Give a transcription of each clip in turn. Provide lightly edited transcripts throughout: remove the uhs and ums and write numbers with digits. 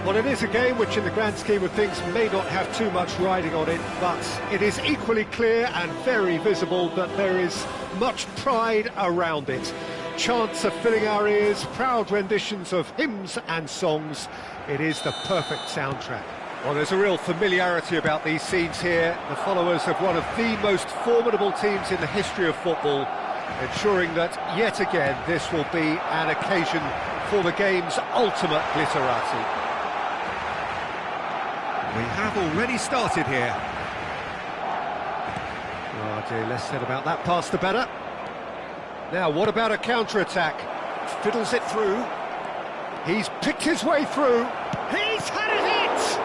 Well, it is a game which in the grand scheme of things may not have too much riding on it, but it is equally clear and very visible that there is much pride around it. Chants are filling our ears, proud renditions of hymns and songs. It is the perfect soundtrack. Well, there's a real familiarity about these scenes here. The followers of one of the most formidable teams in the history of football, ensuring that, yet again, this will be an occasion for the game's ultimate glitterati. We have already started here. Oh dear, less said about that pass the better. Now, what about a counter-attack? Fiddles it through. He's picked his way through. He's had it hit!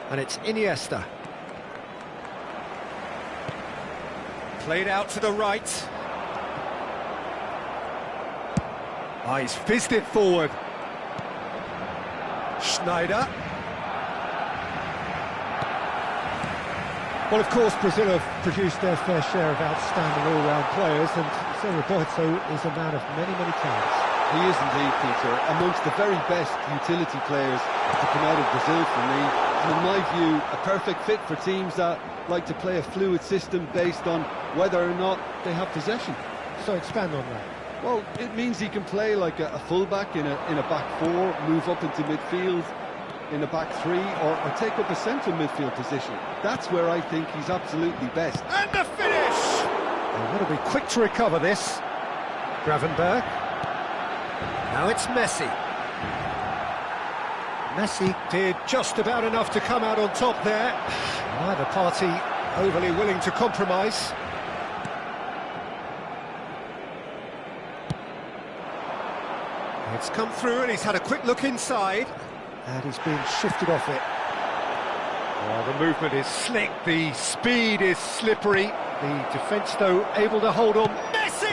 And it's Iniesta. Played out to the right. Oh, he's fizzed it forward. Schneider. Well, of course, Brazil have produced their fair share of outstanding all-round players, and so Roberto is a man of many, many talents. He is indeed, Peter, amongst the very best utility players to come out of Brazil for me, and in my view, a perfect fit for teams that like to play a fluid system based on whether or not they have possession. So expand on that. Well, it means he can play like a full-back in a back four, move up into midfield in a back three, or take up a central midfield position. That's where I think he's absolutely best. And the finish! They want to be quick to recover this. Gravenberg. Now it's Messi. Messi did just about enough to come out on top there. Neither party overly willing to compromise. It's come through and he's had a quick look inside. And he's been shifted off it. Oh, the movement is slick, the speed is slippery. The defence, though, able to hold on. Messi!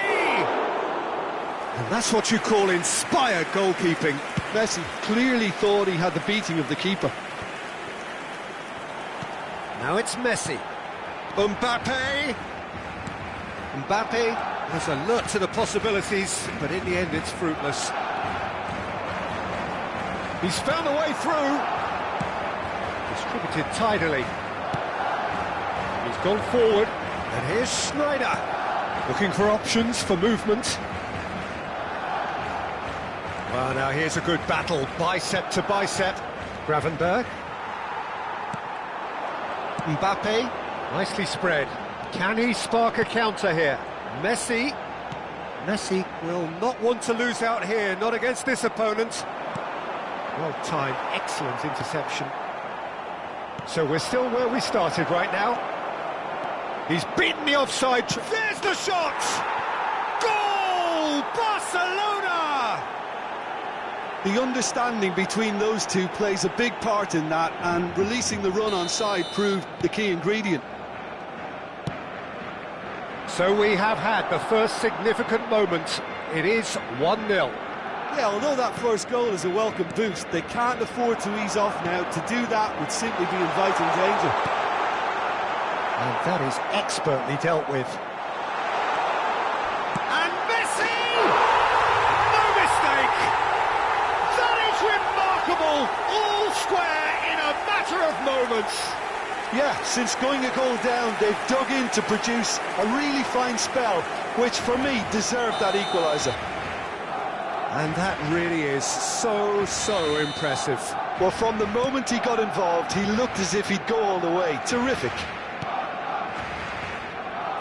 And that's what you call inspired goalkeeping. Messi clearly thought he had the beating of the keeper. Now it's Messi. Mbappe! Mbappe has alert to the possibilities, but in the end it's fruitless. He's found a way through. Distributed tidily. He's gone forward. And here's Schneider. Looking for options for movement. Well, now here's a good battle. Bicep to bicep. Gravenberg. Mbappe. Nicely spread. Can he spark a counter here? Messi. Messi will not want to lose out here. Not against this opponent. Well-timed, excellent interception. So we're still where we started right now. He's beaten the offside. There's the shot! Goal! Barcelona! The understanding between those two plays a big part in that, and releasing the run on side proved the key ingredient. So we have had the first significant moment. It is 1-0. Yeah, although that first goal is a welcome boost, they can't afford to ease off now. To do that would simply be inviting danger. And that is expertly dealt with. And Messi! No mistake! That is remarkable! All square in a matter of moments. Yeah, since going a goal down, they've dug in to produce a really fine spell, which for me deserved that equaliser. And that really is so impressive. Well, from the moment he got involved, he looked as if he'd go all the way. Terrific.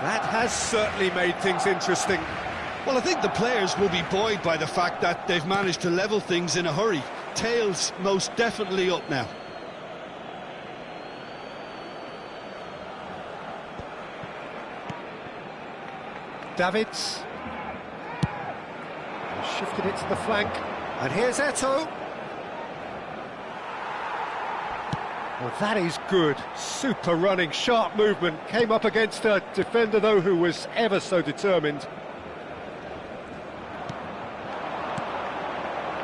That has certainly made things interesting. Well, I think the players will be buoyed by the fact that they've managed to level things in a hurry. Tails most definitely up now. Davids. Shifted it to the flank, and here's Eto'o. Well, that is good. Super running, sharp movement. Came up against a defender, though, who was ever so determined.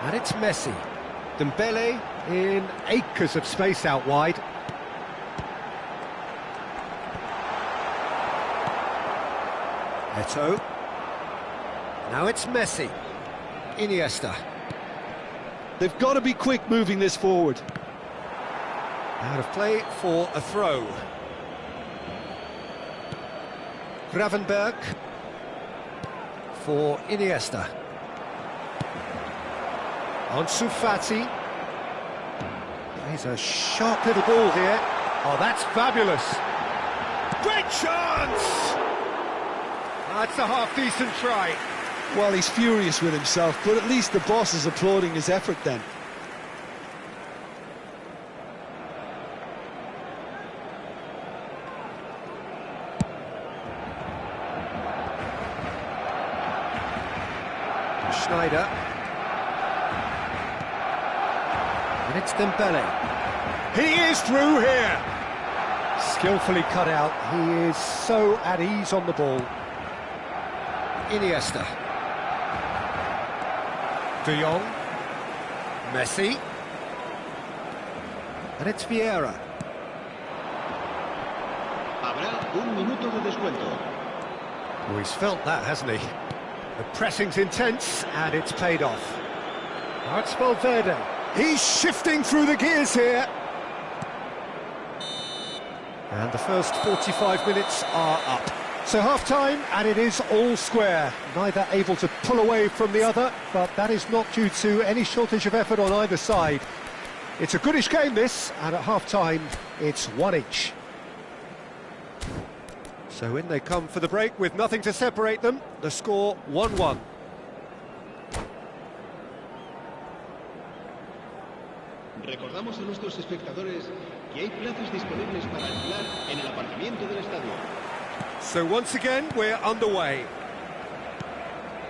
And it's Messi. Dybala in acres of space out wide. Eto'o. Now it's Messi. Iniesta. They've got to be quick moving this forward. Out of play for a throw. Gravenberg for Iniesta. Ansu Fati. He's a sharp little ball here. Oh, that's fabulous. Great chance! That's a half-decent try. Well, he's furious with himself, but at least the boss is applauding his effort then. Schneider. And it's Dybala. He is through here. Skillfully cut out. He is so at ease on the ball. Iniesta. De Jong. Messi. And it's Vieira. Habrá un minuto de descuento. Well, he's felt that, hasn't he? The pressing's intense, and it's paid off. Now it's Valverde. He's shifting through the gears here. And the first 45 minutes are up. So half-time, and it is all square. Neither able to pull away from the other, but that is not due to any shortage of effort on either side. It's a goodish game, this, and at half-time, it's one each. So in they come for the break with nothing to separate them. The score 1-1. Recordamos a nuestros espectadores que hay plazas disponibles para alquilar en el aparcamiento del estadio. So once again, we're underway.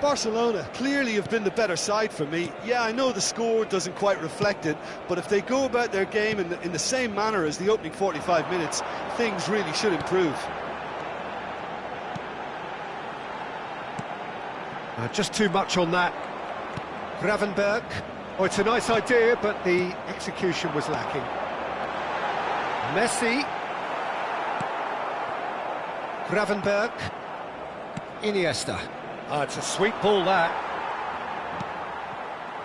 Barcelona clearly have been the better side for me. Yeah, I know the score doesn't quite reflect it, but if they go about their game in the same manner as the opening 45 minutes, things really should improve. Just too much on that. Gravenberg. Oh, it's a nice idea, but the execution was lacking. Messi. Gravenberg. Iniesta. It's a sweet ball, that.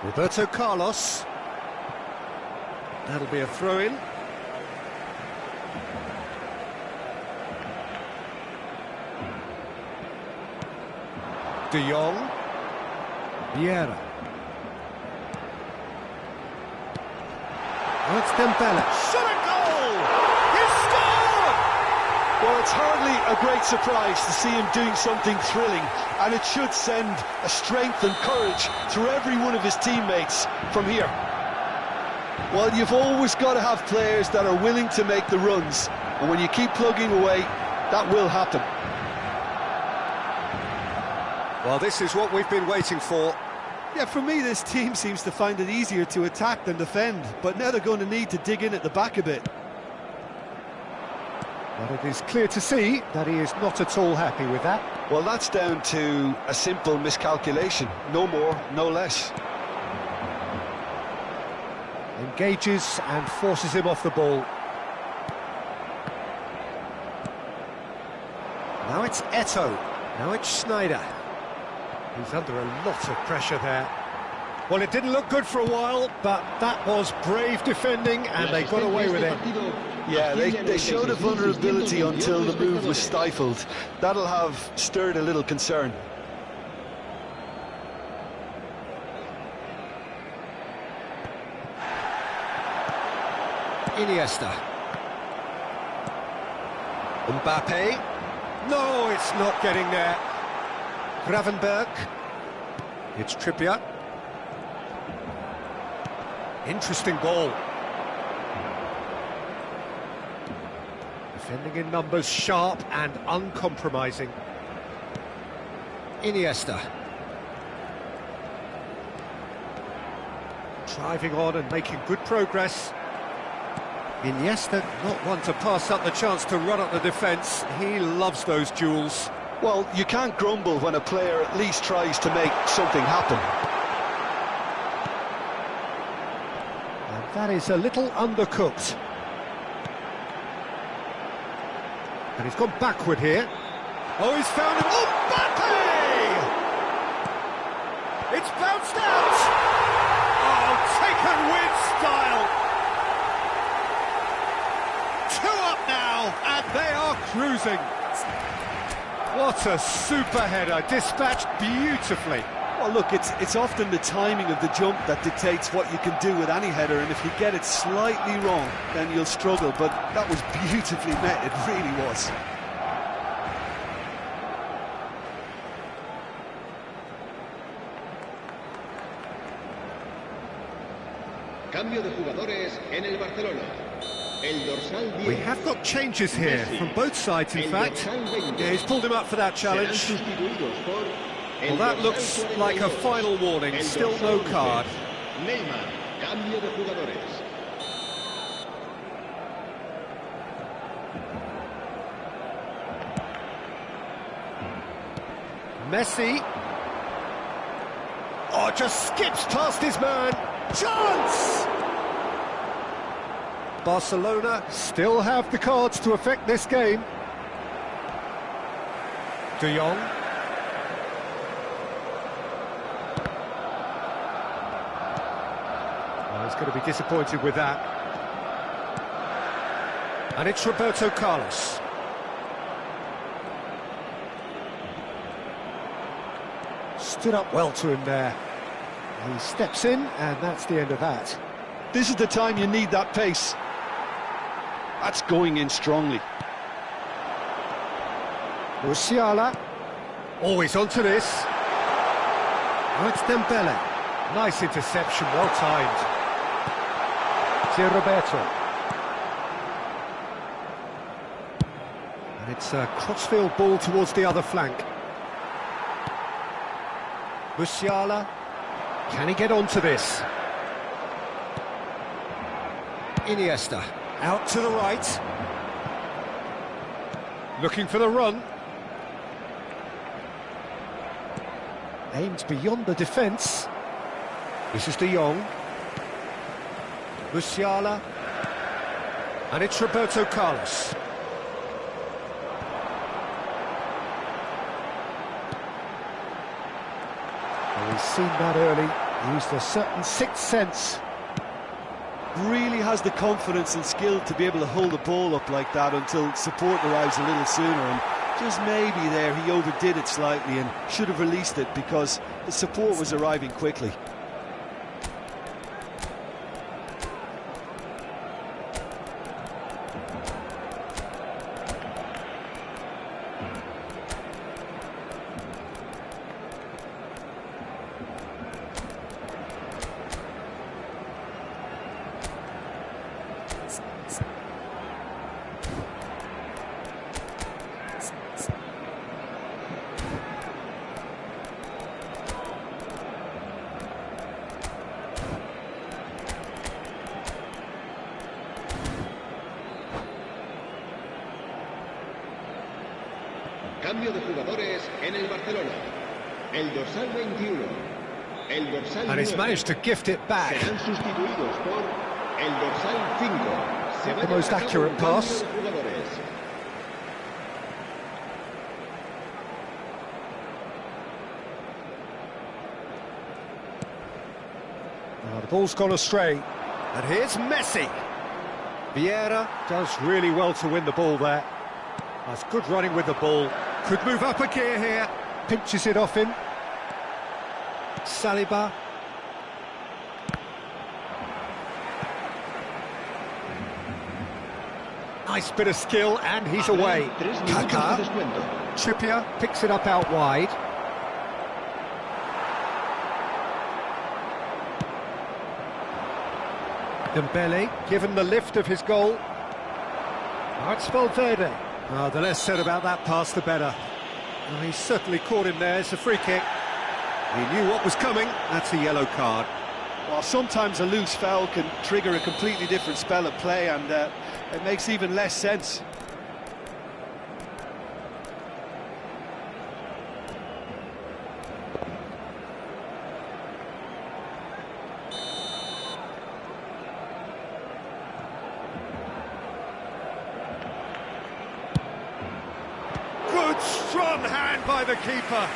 Roberto Carlos. That'll be a throw-in. De Jong. Vieira. Oh, it's Dybala. Shot a goal! He scored! Well, it's hardly a great surprise to see him doing something thrilling, and it should send a strength and courage through every one of his teammates from here. Well, you've always got to have players that are willing to make the runs, and when you keep plugging away, that will happen. Well, this is what we've been waiting for. Yeah, for me, this team seems to find it easier to attack than defend, but now they're going to need to dig in at the back a bit. But it is clear to see that he is not at all happy with that. Well, that's down to a simple miscalculation. No more, no less. Engages and forces him off the ball. Now it's Eto'o. Now it's Schneider. He's under a lot of pressure there. Well, it didn't look good for a while, but that was brave defending, and they got away with it. Yeah, they showed a vulnerability until the move was stifled. That'll have stirred a little concern. Iniesta. Mbappe. No, it's not getting there. Gravenberg. It's Trippier. Interesting ball. Defending in numbers, sharp and uncompromising. Iniesta. Driving on and making good progress. Iniesta, not one to pass up the chance to run up the defence. He loves those duels. Well, you can't grumble when a player at least tries to make something happen. And that is a little undercooked. And he's gone backward here. Oh, he's found him. Oh, Mbappe! It's bounced out! Oh, taken with style! 2 up now, and they are cruising. What a super header, dispatched beautifully. Well, look, it's often the timing of the jump that dictates what you can do with any header, and if you get it slightly wrong, then you'll struggle, but that was beautifully met, it really was. Cambio de jugadores en el Barcelona. El dorsal 10. We have got changes here Messi. from both sides, in El fact. dorsal 20. Yeah, he's pulled him up for that Serán challenge. sustituidos por el Well, that dorsal looks 42. like a final warning. El Still dorsal no 11. card. Neymar, cambio de jugadores. Messi. Oh, just skips past his man. Chance! Barcelona still have the cards to affect this game. De Jong. Oh, he's going to be disappointed with that. And it's Roberto Carlos. Stood up well to him there. He steps in, and that's the end of that. This is the time you need that pace. That's going in strongly. Musiala. Always onto this. Oh, it's Dembele. Nice interception, well timed. Roberto. And it's a crossfield ball towards the other flank. Musiala. Can he get onto this? Iniesta. Out to the right. Looking for the run. Aimed beyond the defence. This is De Jong. Musiala. And it's Roberto Carlos. Well, he's seen that early. Used a certain sixth sense. Really has the confidence and skill to be able to hold the ball up like that until support arrives a little sooner, and just maybe there he overdid it slightly and should have released it because the support was arriving quickly. Cambio de jugadores en el Barcelona. El dorsal 21. El dorsal And he's 9. managed to gift it back. Serán sustituidos por el dorsal 5. Se va The most a cabo accurate un cambio pass. de jugadores. Oh, the ball's gone astray. And here's Messi. Vieira does really well to win the ball there. That's good running with the ball. Could move up a gear here. Pinches it off him. Saliba. Nice bit of skill, and he's away. 3 minutos de Kaka. descuento. Trippier picks it up out wide. Dembele, given the lift of his goal. Now it's Valverde. Oh, the less said about that pass, the better. Oh, he certainly caught him there. It's a free kick. He knew what was coming. That's a yellow card. Well, sometimes a loose foul can trigger a completely different spell of play, and it makes even less sense. Good strong hand by the keeper.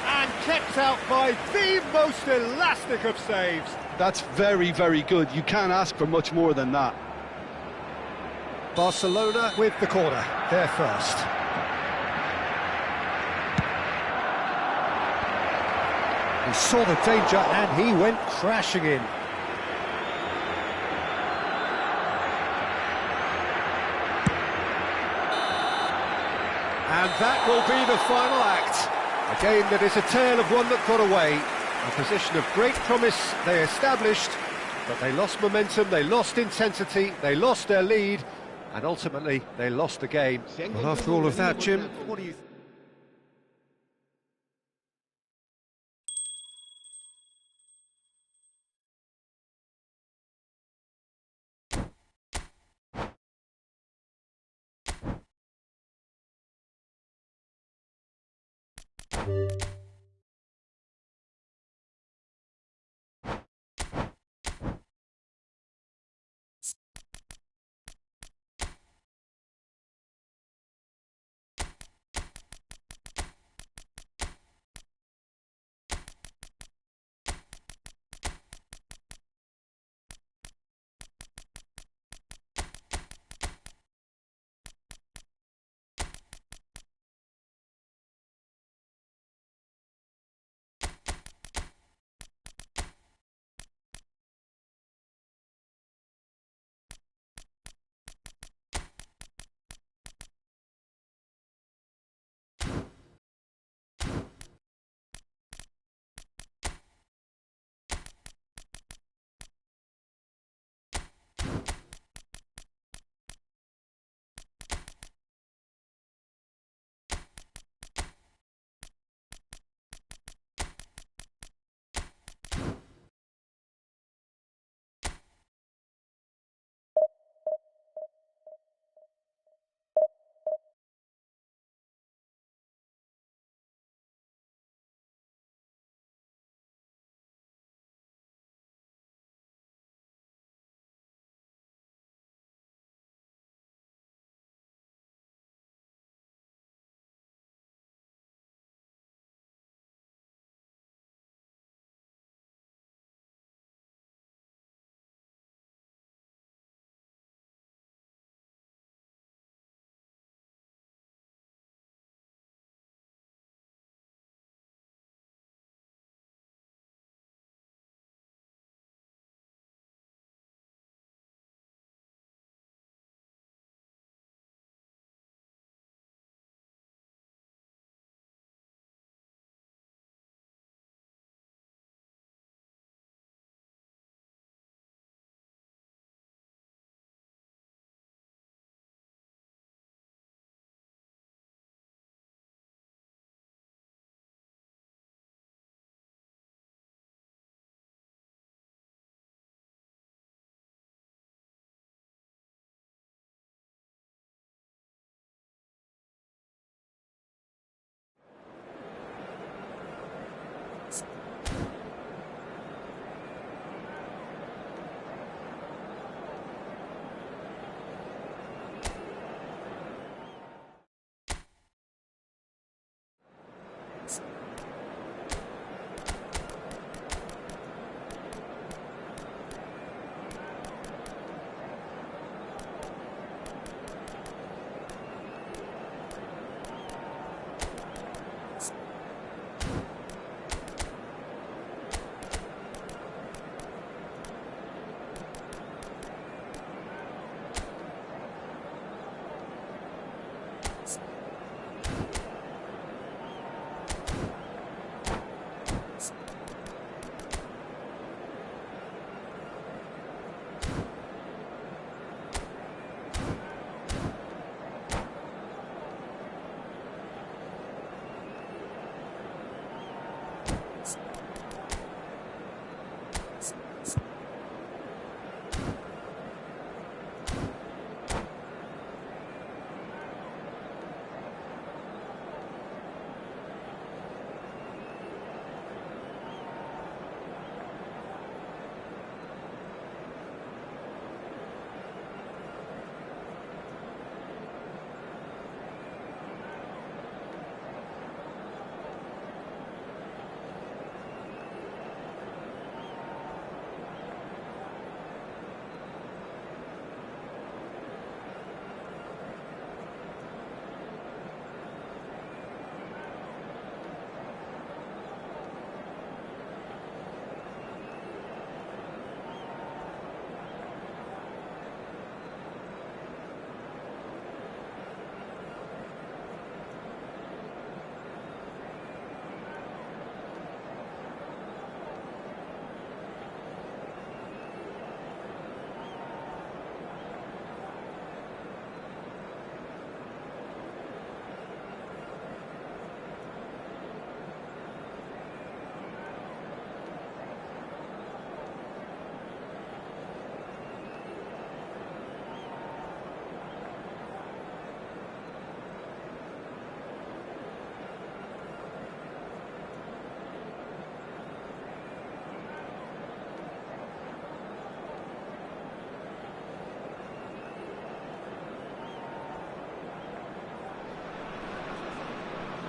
And and kept out by the most elastic of saves. That's very, very good. You can't ask for much more than that. Barcelona with the corner, they're first. He saw the danger and he went crashing in. And that will be the final act. A game that is a tale of one that got away. A position of great promise they established, but they lost momentum, they lost intensity, they lost their lead, and ultimately they lost the game. Well, after all of that, Jim, what do you think?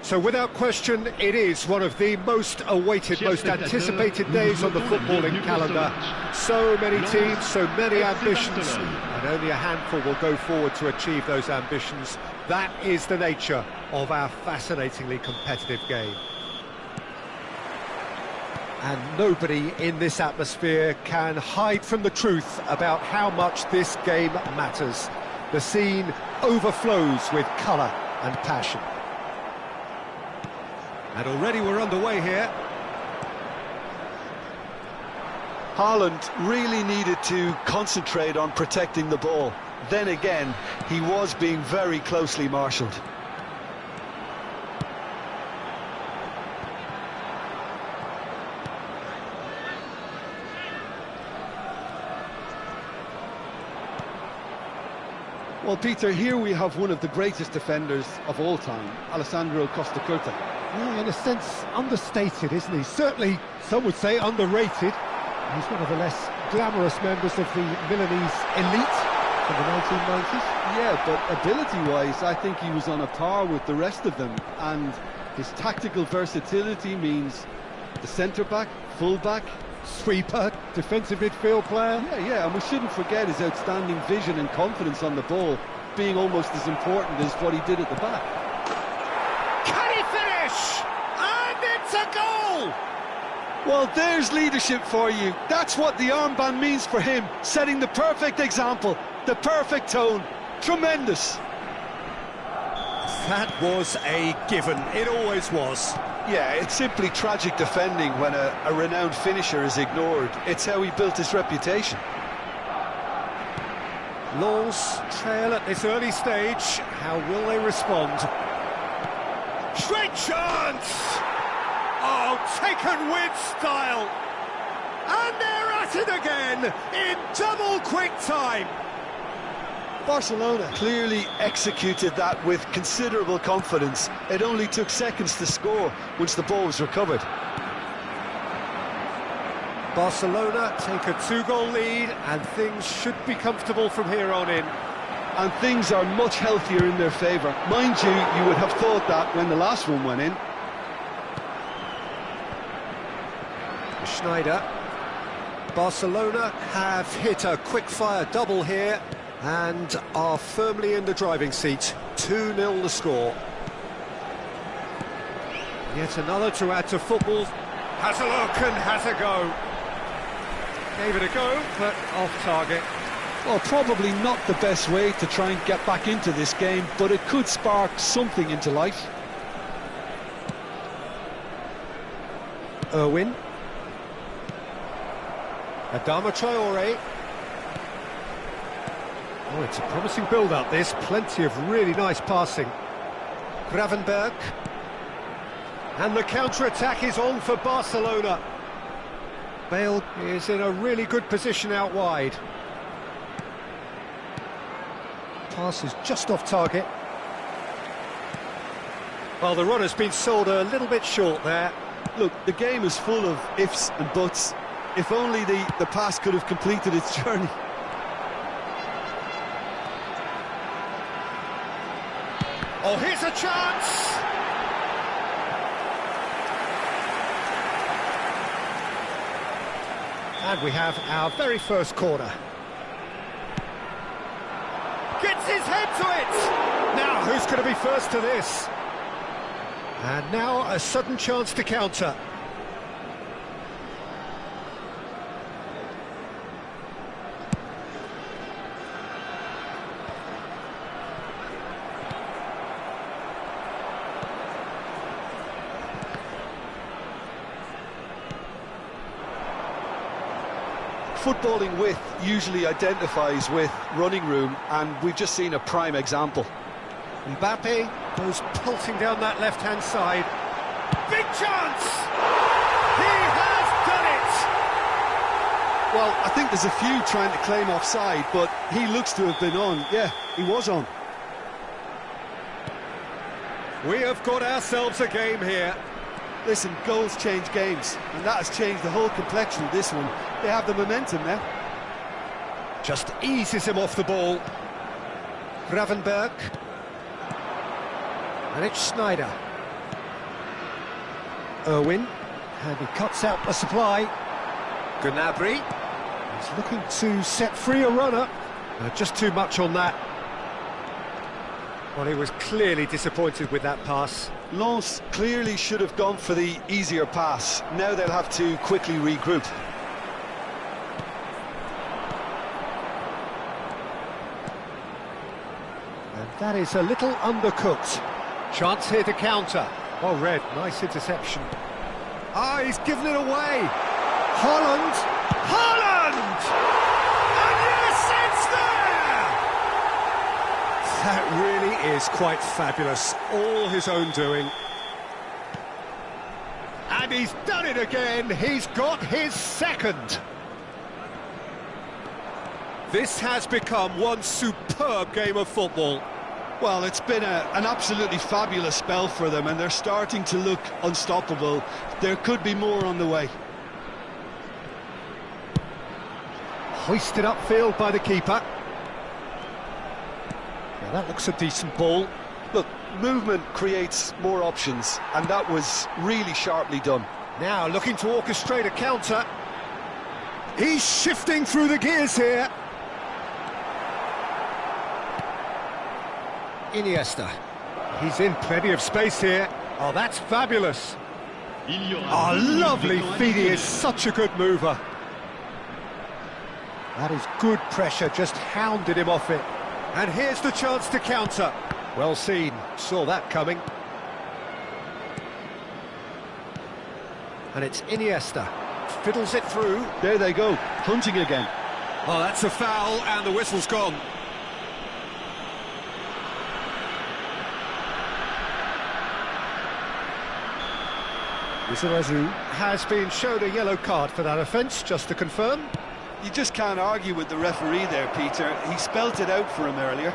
So without question, it is one of the most awaited, most anticipated days on the footballing calendar. So many teams, so many ambitions, and only a handful will go forward to achieve those ambitions. That is the nature of our fascinatingly competitive game. And nobody in this atmosphere can hide from the truth about how much this game matters. The scene overflows with colour and passion. And already we're underway here. Haaland really needed to concentrate on protecting the ball. Then again, he was being very closely marshalled. Well, Peter, here we have one of the greatest defenders of all time, Alessandro Costa Curta. Well, in a sense, understated, isn't he? Certainly, some would say underrated. He's one of the less glamorous members of the Milanese elite from the 1990s. Yeah, but ability-wise, I think he was on a par with the rest of them. And his tactical versatility means the centre-back, full-back, Sweeper, defensive midfield player. Yeah, and we shouldn't forget his outstanding vision and confidence on the ball, being almost as important as what he did at the back. Can he finish? And it's a goal! Well, there's leadership for you. That's what the armband means for him, setting the perfect example, the perfect tone. Tremendous. That was a given. It always was. Yeah, it's simply tragic defending when a renowned finisher is ignored. It's how he built his reputation. Lens trail at this early stage. How will they respond? Straight chance! Oh, taken with style! And they're at it again in double quick time. Barcelona clearly executed that with considerable confidence. It only took seconds to score once the ball was recovered. Barcelona take a 2-goal lead and things should be comfortable from here on in. And things are much healthier in their favour. Mind you, you would have thought that when the last one went in. Schneider. Barcelona have hit a quick-fire double here and are firmly in the driving seat. 2-0 the score. Yet another to add to football. Has a look and has a go. Gave it a go, but off target. Well, probably not the best way to try and get back into this game, but it could spark something into life. Irwin. Adama Traore. Oh, it's a promising build-up, this. Plenty of really nice passing. Gravenberg. And the counter-attack is on for Barcelona. Bale is in a really good position out wide. Pass is just off target. Well, the run has been sold a little bit short there. Look, the game is full of ifs and buts. If only the pass could have completed its journey. Oh, here's a chance! And we have our very first corner. Gets his head to it! Now, who's going to be first to this? And now a sudden chance to counter. Footballing width usually identifies with running room, and we've just seen a prime example. Mbappe goes pelting down that left-hand side. Big chance! He has done it! Well, I think there's a few trying to claim offside, but he looks to have been on. Yeah, he was on. We have got ourselves a game here. Listen, goals change games, and that has changed the whole complexion of this one. They have the momentum now. Just eases him off the ball. Gravenberg. And it's Schneider. Irwin, and he cuts out the supply. Gnabry, he's looking to set free a runner. Just too much on that. Well, he was clearly disappointed with that pass. Lens clearly should have gone for the easier pass. Now they'll have to quickly regroup. And that is a little undercooked. Chance here to counter. Oh, Red, nice interception. Ah, he's given it away. Haaland! Haaland! And yes, it's there! That really is quite fabulous. All his own doing. And he's done it again. He's got his second. This has become one superb game of football. Well, it's been an absolutely fabulous spell for them, and they're starting to look unstoppable. There could be more on the way. Hoisted upfield by the keeper. Yeah, that looks a decent ball. Look, movement creates more options, and that was really sharply done. Now looking to orchestrate a counter. He's shifting through the gears here. Iniesta. He's in plenty of space here. Oh, that's fabulous. Oh, lovely feed. He is such a good mover. That is good pressure, just hounded him off it. And here's the chance to counter. Well seen, saw that coming. And it's Iniesta. Fiddles it through. There they go, hunting again. Oh, that's a foul, and the whistle's gone. Lizarazu has been shown a yellow card for that offence, just to confirm. You just can't argue with the referee there, Peter. He spelt it out for him earlier.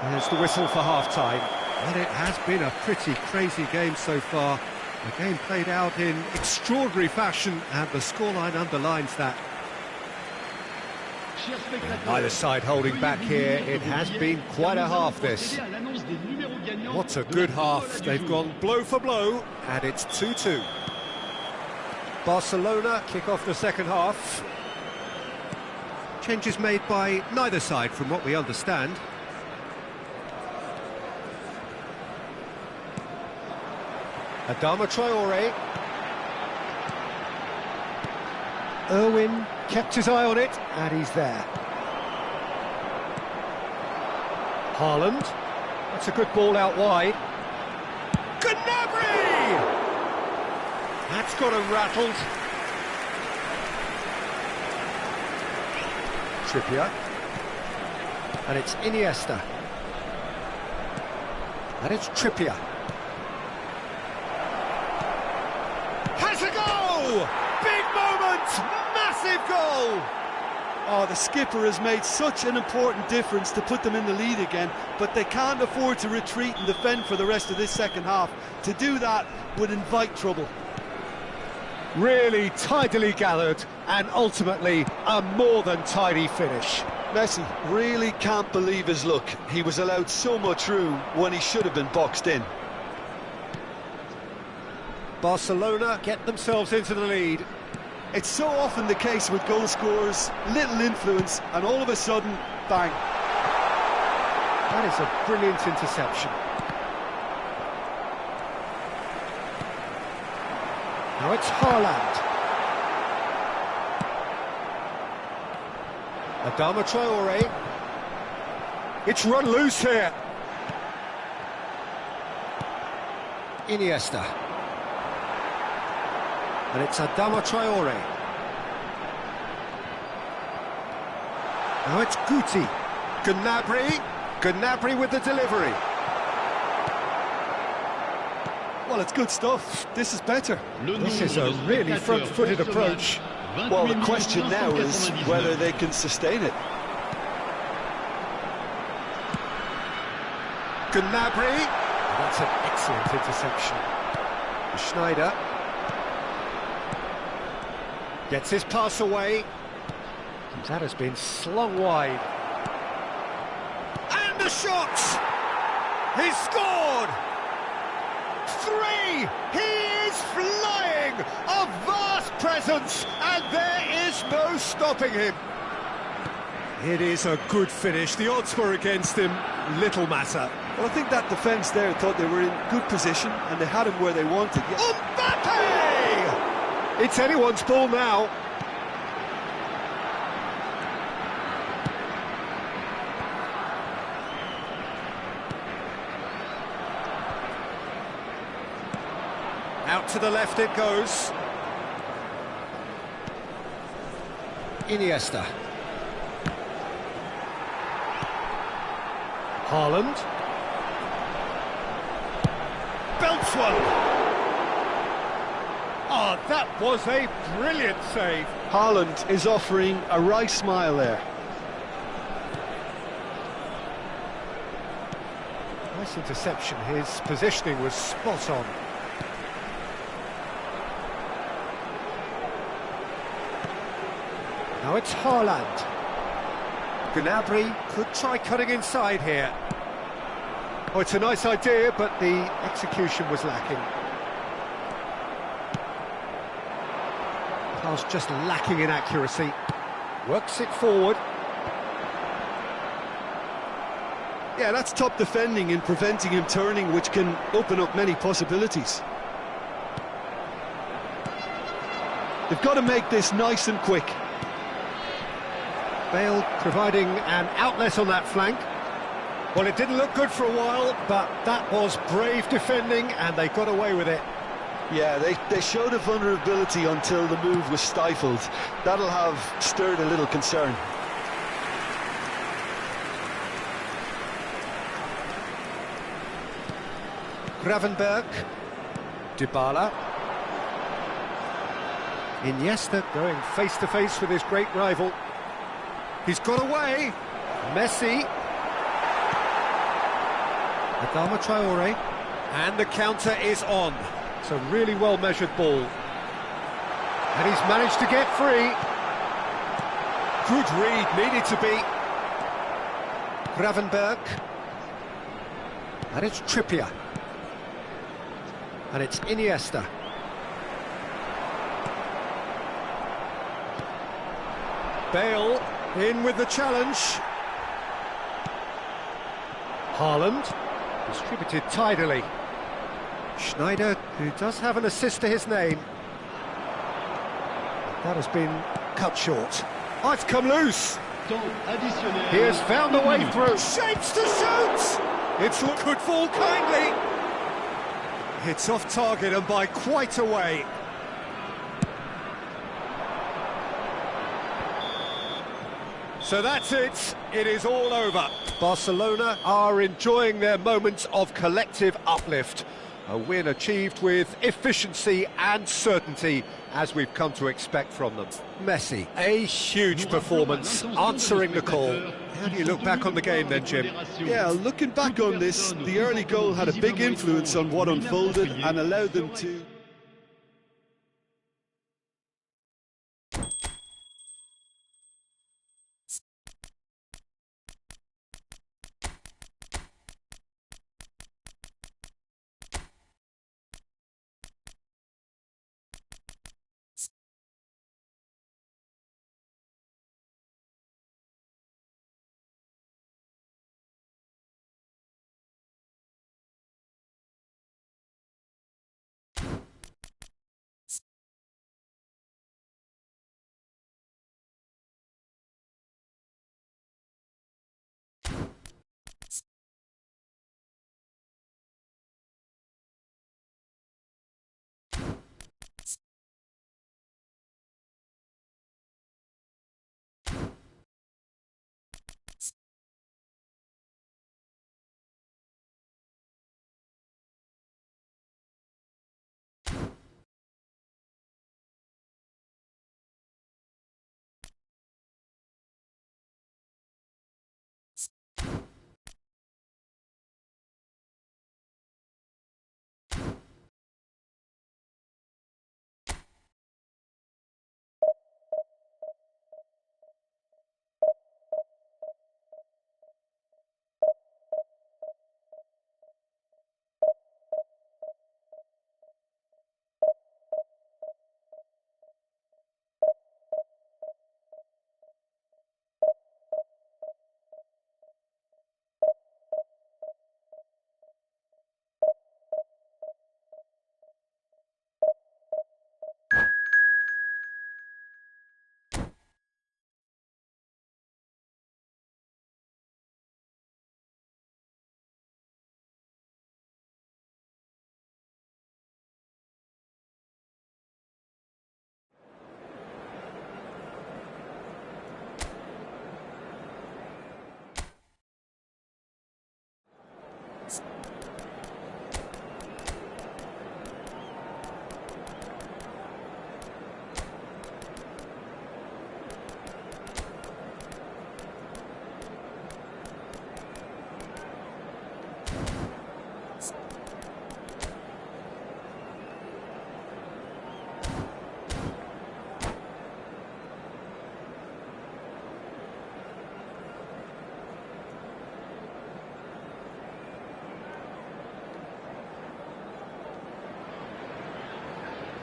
There's the whistle for half-time. Well, it has been a pretty crazy game so far. The game played out in extraordinary fashion, and the scoreline underlines that. Either side holding back here. It has been quite a half, this. What a good half. They've gone blow for blow, and it's 2-2. Barcelona kick off the second half. Changes made by neither side, from what we understand. Adama Traore. Irwin kept his eye on it, and he's there. Haaland. That's a good ball out wide. Gnabry! That's got him rattled. Trippier. And it's Iniesta. And it's Trippier. Has a goal! Big moment! Massive goal! Oh, the skipper has made such an important difference to put them in the lead again, but they can't afford to retreat and defend for the rest of this second half. To do that would invite trouble. Really tidily gathered, and ultimately a more than tidy finish. Messi really can't believe his luck. He was allowed so much room when he should have been boxed in. Barcelona get themselves into the lead. It's so often the case with goal scorers, little influence, and all of a sudden, bang. That is a brilliant interception. Now it's Haaland. Adama Traore. It's run loose here. Iniesta. And it's Adama Traore. Now it's Guti. Gnabry. Gnabry with the delivery. Well, it's good stuff. This is better. This is a really front-footed approach. Well, the question now is whether they can sustain it. Gnabry. That's an excellent interception. Schneider. Gets his pass away. That has been slung wide. And the shot! He's scored! Three! He is flying! A vast presence, and there is no stopping him. It is a good finish. The odds were against him. Little matter. Well, I think that defence there thought they were in good position and they had him where they wanted. Mbappe! It's anyone's ball now. Out to the left it goes. Iniesta. Haaland. Belts one. Oh, that was a brilliant save. Haaland is offering a right smile there. Nice interception. His positioning was spot on. Now it's Haaland. Gnabry could try cutting inside here. Oh, it's a nice idea, but the execution was lacking. Pass just lacking in accuracy. Works it forward. Yeah, that's top defending in preventing him turning, which can open up many possibilities. They've got to make this nice and quick. Bale providing an outlet on that flank. Well, it didn't look good for a while, but that was brave defending, and they got away with it. Yeah, they showed a vulnerability until the move was stifled. That'll have stirred a little concern. Gravenberg. Dybala. Iniesta going face-to-face with his great rival. He's got away. Messi. Adama Traore. And the counter is on. It's a really well-measured ball. And he's managed to get free. Good read, needed to be. Gravenberg. And it's Trippier. And it's Iniesta. Bale in with the challenge. Haaland, distributed tidily. Schneider, who does have an assist to his name. That has been cut short. Oh, it's come loose. He has found a way through. Shapes to shoot! It's could fall kindly. It's off target and by quite a way. So that's it. It is all over. Barcelona are enjoying their moments of collective uplift. A win achieved with efficiency and certainty, as we've come to expect from them. Messi, a huge performance, answering the call. How do you look back on the game then, Jim? Yeah, looking back on this, the early goal had a big influence on what unfolded and allowed them to...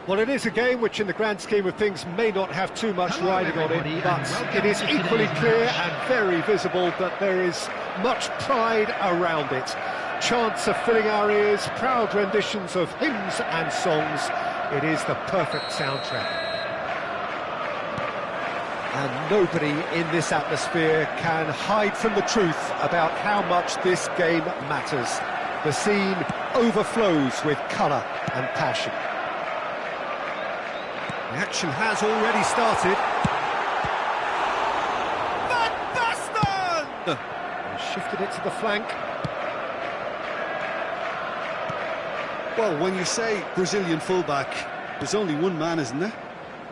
Well, it is a game which in the grand scheme of things may not have too much riding on it, but it is equally clear and very visible that there is much pride around it. Chants are filling our ears, proud renditions of hymns and songs. It is the perfect soundtrack. And nobody in this atmosphere can hide from the truth about how much this game matters. The scene overflows with colour and passion. The action has already started. Van Basten! Shifted it to the flank. Well, when you say Brazilian fullback, there's only one man, isn't there?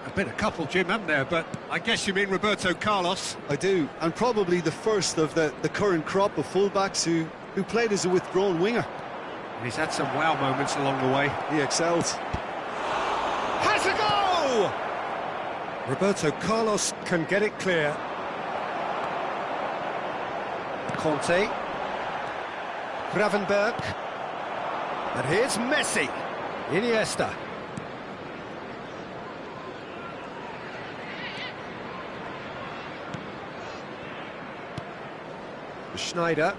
A bit of couple, Jim, haven't there? But I guess you mean Roberto Carlos. I do, and probably the first of the current crop of fullbacks who played as a withdrawn winger. And he's had some wow moments along the way. He excels. Has a go! Roberto Carlos can get it clear. Conte. Gravenberg. And here's Messi. Iniesta. Schneider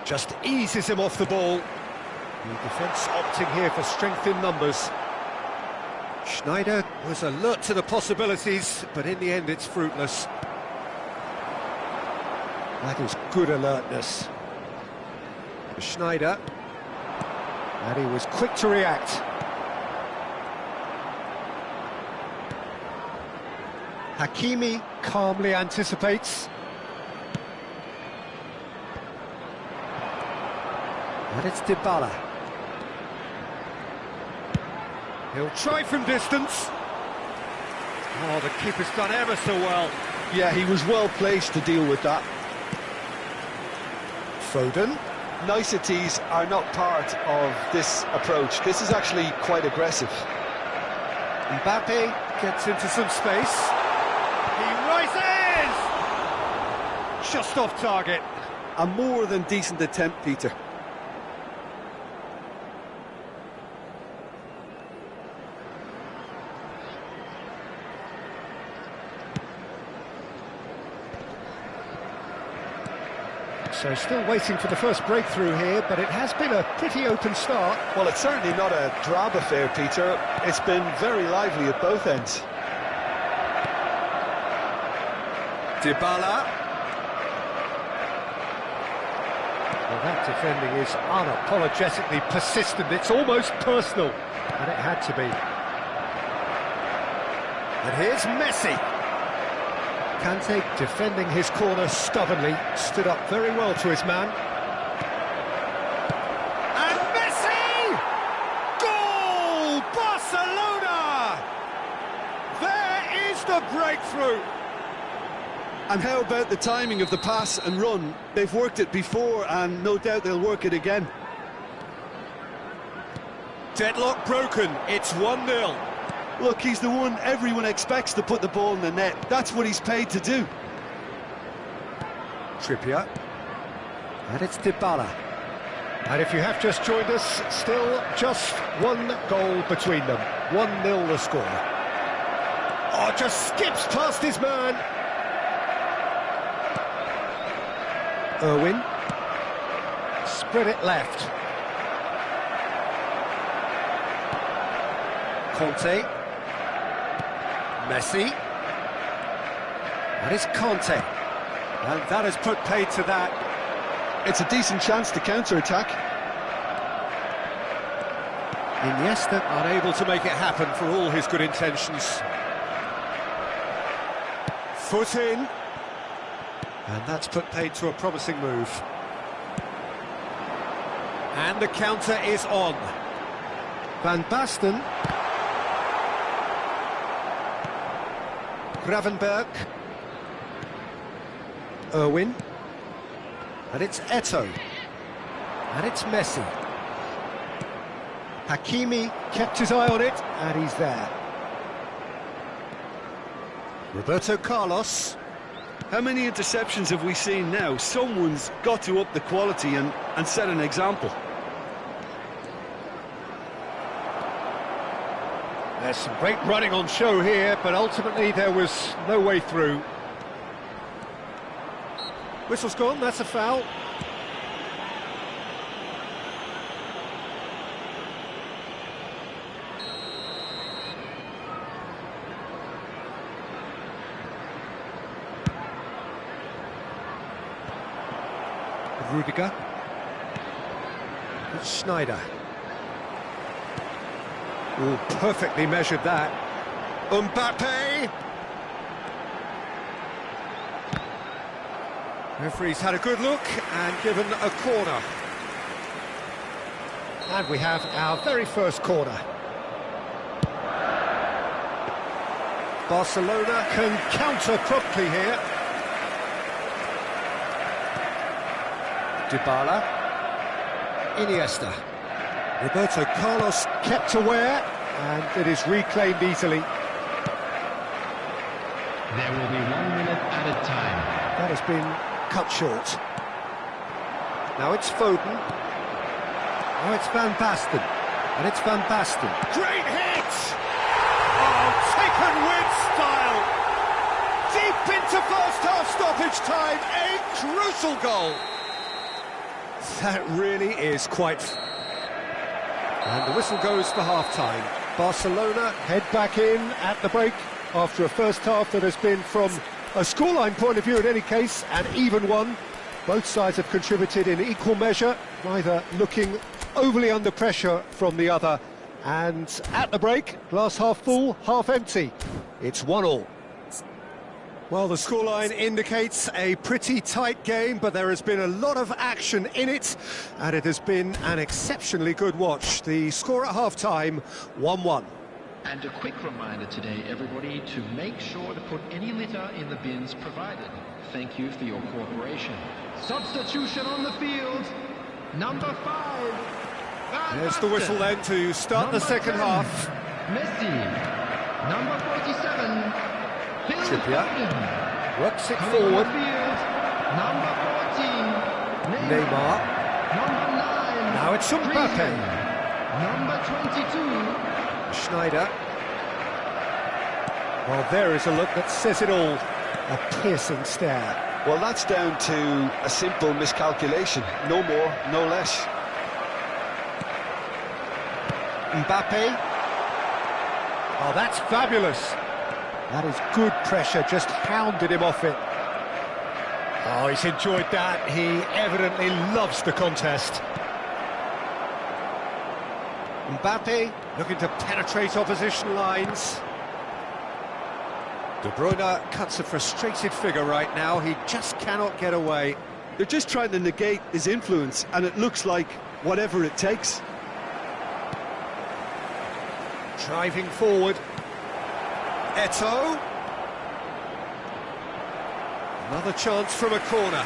just eases him off the ball. The defence opting here for strength in numbers. Schneider was alert to the possibilities, but in the end it's fruitless. That is good alertness. Schneider. And he was quick to react. Hakimi calmly anticipates. And it's Dybala. He'll try from distance. Oh, the keeper's done ever so well. Yeah, he was well placed to deal with that. Foden. Niceties are not part of this approach. This is actually quite aggressive. Mbappe gets into some space. He rises! Just off target. A more than decent attempt, Peter. So still waiting for the first breakthrough here, but it has been a pretty open start. Well, it's certainly not a drab affair, Peter. It's been very lively at both ends. Dybala. Well, that defending is unapologetically persistent. It's almost personal, and it had to be. And here's Messi. Kante defending his corner stubbornly, stood up very well to his man. And Messi! Goal! Barcelona! There is the breakthrough! And how about the timing of the pass and run? They've worked it before, and no doubt they'll work it again. Deadlock broken, it's 1-0. Look, he's the one everyone expects to put the ball in the net. That's what he's paid to do. Trippier. And it's Dybala. And if you have just joined us, still just one goal between them. 1-0 the score. Oh, just skips past his man. Irwin. Spread it left. Conte. Messi. And it's Conte. And that has put paid to that. It's a decent chance to counter-attack. Iniesta unable to make it happen for all his good intentions. Foot in. And that's put paid to a promising move. And the counter is on. Van Basten. Gravenberg. Irwin. And it's Eto'o. And it's Messi. Hakimi kept his eye on it, and he's there. Roberto Carlos. How many interceptions have we seen now? Someone's got to up the quality and set an example. There's some great running on show here, but ultimately there was no way through. Whistle's gone, that's a foul. Rudiger. It's Schneider. Oh, perfectly measured that. Mbappe! Referee's had a good look and given a corner. And we have our very first corner. Barcelona can counter promptly here. Dybala, Iniesta, Roberto Carlos kept aware, and it is reclaimed easily. There will be 1 minute added time. That has been cut short. Now it's Foden. Now it's Van Basten, and it's Van Basten. Great hit! Oh, taken with style! Deep into first half stoppage time, a crucial goal! That really is quite... And the whistle goes for half-time. Barcelona head back in at the break after a first half that has been, from a scoreline point of view in any case, an even one. Both sides have contributed in equal measure, neither looking overly under pressure from the other. And at the break, glass half full, half empty. It's 1-1. Well, the scoreline indicates a pretty tight game, but there has been a lot of action in it, and it has been an exceptionally good watch. The score at half-time, 1-1. And a quick reminder today, everybody, to make sure to put any litter in the bins provided. Thank you for your cooperation. Substitution on the field, number 5. There's the whistle then to start the second 10, half. Messi, number 47. Trippier works it forward. Number 14. Neymar. Number 9. Now it's Mbappe. Number 22. Schneider. Well, there is a look that says it all. A piercing stare. Well, that's down to a simple miscalculation. No more, no less. Mbappe. Oh, that's fabulous. That is good pressure, just hounded him off it. Oh, he's enjoyed that. He evidently loves the contest. Mbappe looking to penetrate opposition lines. De Bruyne cuts a frustrated figure right now. He just cannot get away. They're just trying to negate his influence, and it looks like whatever it takes. Driving forward. Eto'o. Another chance from a corner.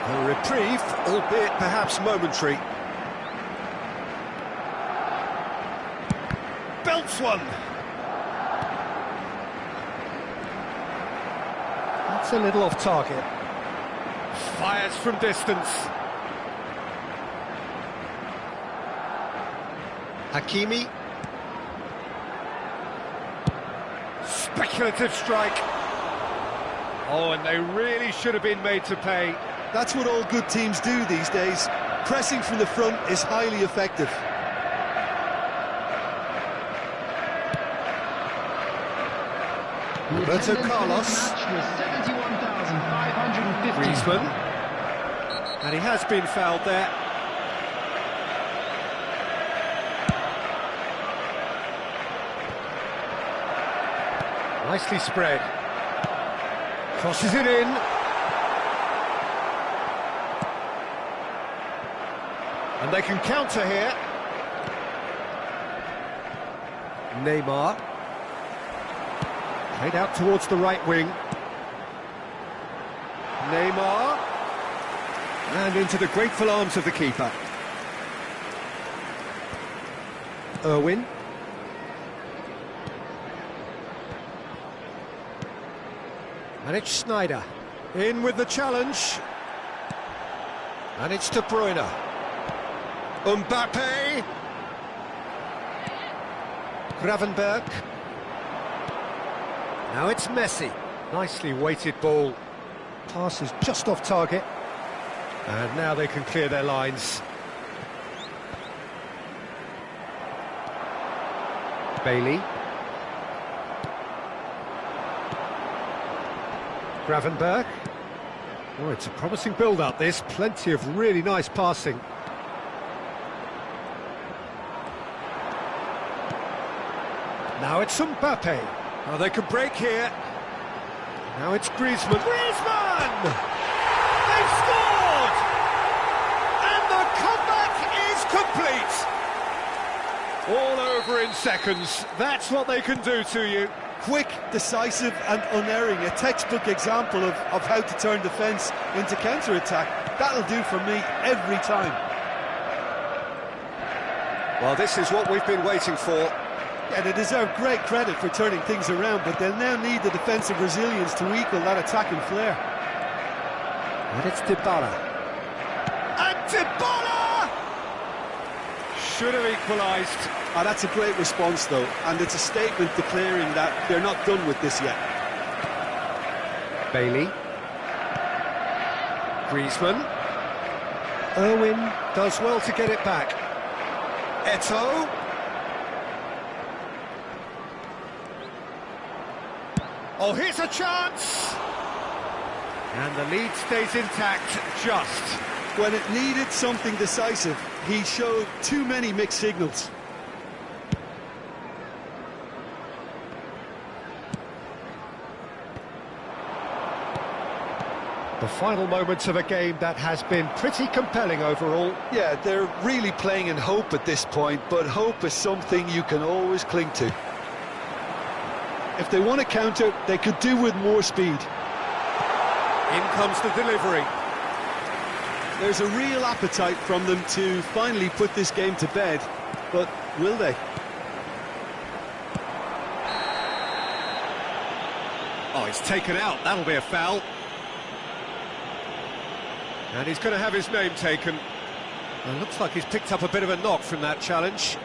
A reprieve, albeit perhaps momentary. Belts one. That's a little off target. Fires from distance. Hakimi. Speculative strike. Oh, and they really should have been made to pay. That's what all good teams do these days. Pressing from the front is highly effective. Roberto Carlos. Griezmann. And he has been fouled there. Nicely spread. Crosses it in. And they can counter here. Neymar. Played out towards the right wing. Neymar. And into the grateful arms of the keeper. Irwin. And it's Schneider. In with the challenge. And it's De Bruyne. Mbappe. Gravenberg. Now it's Messi. Nicely weighted ball. Pass is just off target. And now they can clear their lines. Bailey. Gravenberg. Oh, it's a promising build-up, this. Plenty of really nice passing. Now it's Mbappe. Oh, they can break here. Now it's Griezmann. Griezmann! They've scored! And the comeback is complete. All over in seconds. That's what they can do to you. Quick, decisive and unerring. A textbook example of how to turn defence into counter-attack. That'll do for me every time. Well, this is what we've been waiting for. Yeah, they deserve great credit for turning things around, but they'll now need the defensive resilience to equal that attacking flair. And it's Dybala. And Dybala! Should have equalised. Oh, that's a great response, though, and it's a statement declaring that they're not done with this yet. Bailey. Griezmann. Irwin does well to get it back. Eto'o. Oh, here's a chance! And the lead stays intact, just. When it needed something decisive, he showed too many mixed signals. The final moments of a game that has been pretty compelling overall. Yeah, they're really playing in hope at this point, but hope is something you can always cling to. If they want to counter, they could do with more speed. In comes the delivery. There's a real appetite from them to finally put this game to bed, but will they? Oh, he's taken out. That'll be a foul. And he's going to have his name taken. It looks like he's picked up a bit of a knock from that challenge.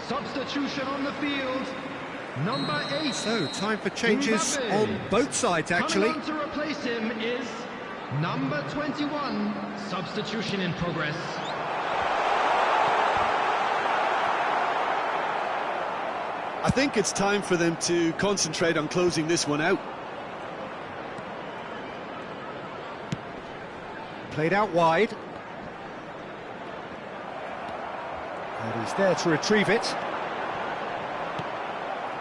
Substitution on the field, number 8. So, time for changes Mbappe. on both sides, actually. Coming on to replace him is number 21. Substitution in progress. I think it's time for them to concentrate on closing this one out. Played out wide. And he's there to retrieve it.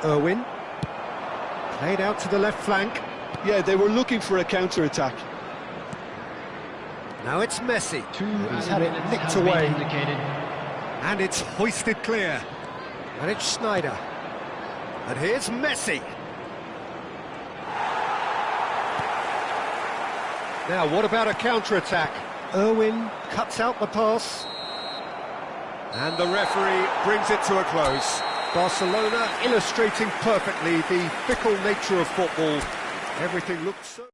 Irwin. Played out to the left flank. Yeah, they were looking for a counter-attack. Now it's Messi. And he's had it minutes nicked have been away. indicated. And it's hoisted clear. And it's Schneider. And here's Messi. Now, what about a counter-attack? Irwin cuts out the pass. And the referee brings it to a close. Barcelona illustrating perfectly the fickle nature of football. Everything looked so...